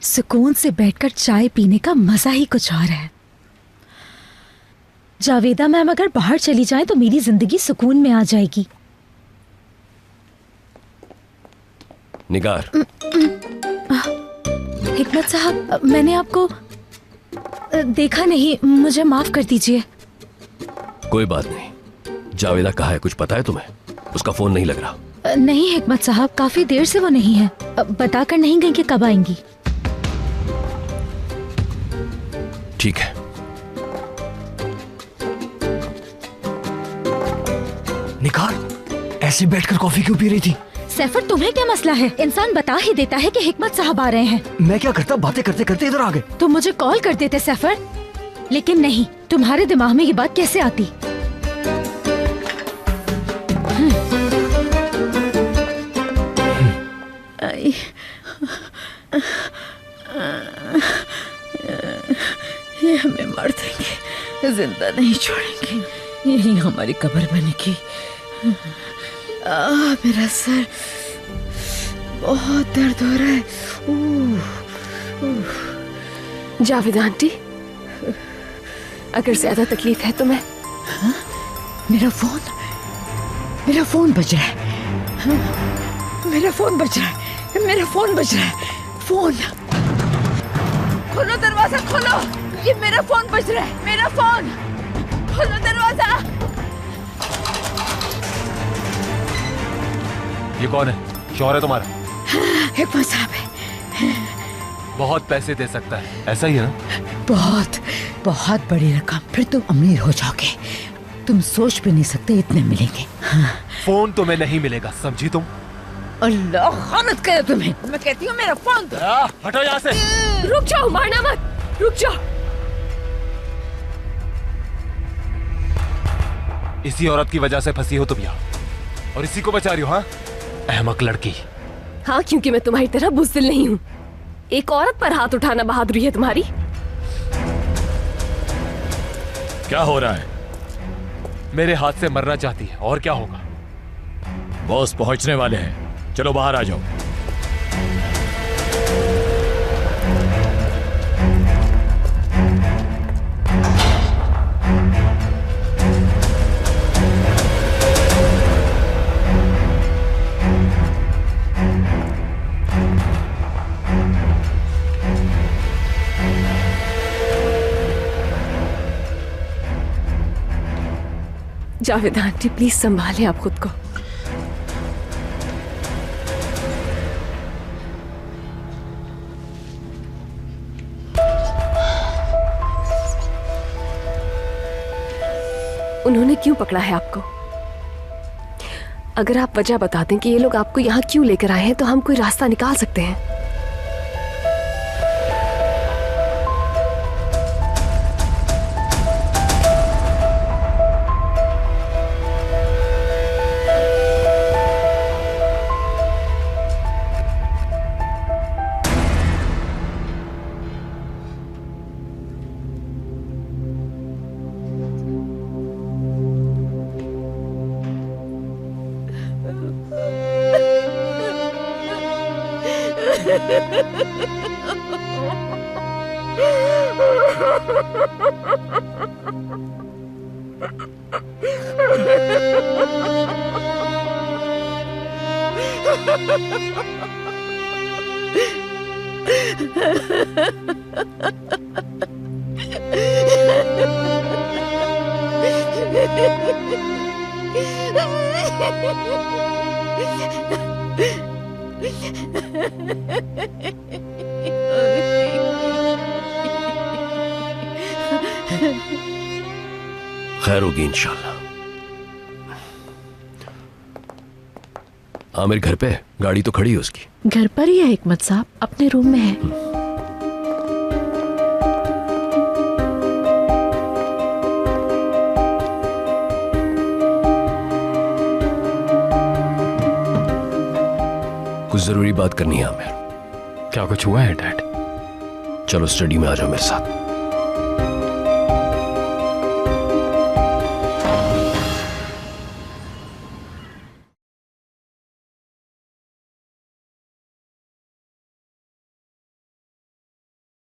सुकून से बैठकर चाय पीने का मजा ही कुछ और है। जावेदा मैम अगर बाहर चली जाए तो मेरी जिंदगी सुकून में आ जाएगी। निगार। हिकमत साहब, मैंने आपको देखा नहीं, मुझे माफ कर दीजिए। कोई बात नहीं। जावेदा कहाँ है, कुछ पता है तुम्हें? उसका फोन नहीं लग रहा। नहीं हिकमत साहब, काफी देर से वो नहीं है। बताकर नहीं गई कि कब आएंगी। ठीक है। निगार, ऐसे बैठकर कॉफी क्यों पी रही थी? सैफर, तुम्हें क्या मसला है? इंसान बता ही देता है कि हिकमत साहब आ रहे हैं। मैं क्या करता, बातें करते करते इधर आ गए। तुम मुझे कॉल कर देते सैफर, लेकिन नहीं, तुम्हारे दिमाग में ये बात कैसे आती? ये हमें मार देंगे, जिंदा नहीं छोड़ेंगे। यही हमारी कब्र बनेगी। मेरा सर बहुत दर्द हो रहा है। जावेदा आंटी, अगर ज्यादा तकलीफ है तो मैं मेरा फोन बज रहा है। मेरा फोन बज रहा है। मेरा फोन बज रहा है। फोन खोलो, दरवाजा खोलो। ये मेरा फोन बज रहा है। मेरा फोन खोलो, दरवाजा। ये कौन है? शौहर है तुम्हारा? हिकमत साहब है। बहुत पैसे दे सकता है, ऐसा ही है ना? बहुत बड़ी रकम। फिर तुम अमीर हो जाओगे। तुम सोच भी नहीं सकते इतने मिलेंगे। फोन तुम्हें नहीं मिलेगा, समझी तुम? अल्लाह खानत करे तुम्हें। मैं कहती हूँ मेरा फोन दो। हटो यहाँ से। रुक जाओ, मारना मत, रुक जाओ। इसी औरत की वजह से फंसी हो तुम यहाँ, और इसी को बचा रही हो? हाँ, अहमक लड़की। हाँ, क्योंकि मैं तुम्हारी तरह बुज़दिल नहीं हूँ। एक औरत पर हाथ उठाना बहादुरी है तुम्हारी। क्या हो रहा है? मेरे हाथ से मरना चाहती है, और क्या होगा? बॉस पहुंचने वाले हैं, चलो बाहर आ जाओ। जावेदा आंटी, प्लीज संभालें आप खुद को। उन्होंने क्यों पकड़ा है आपको? अगर आप वजह बता दें कि ये लोग आपको यहाँ क्यों लेकर आए हैं तो हम कोई रास्ता निकाल सकते हैं। खैर होगी इंशाल्लाह। आमिर घर पे है? गाड़ी तो खड़ी है उसकी। घर पर ही है हिकमत साहब, अपने रूम में है। कुछ जरूरी बात करनी है आमिर। क्या कुछ हुआ है डैड? चलो स्टडी में आ जाओ मेरे साथ।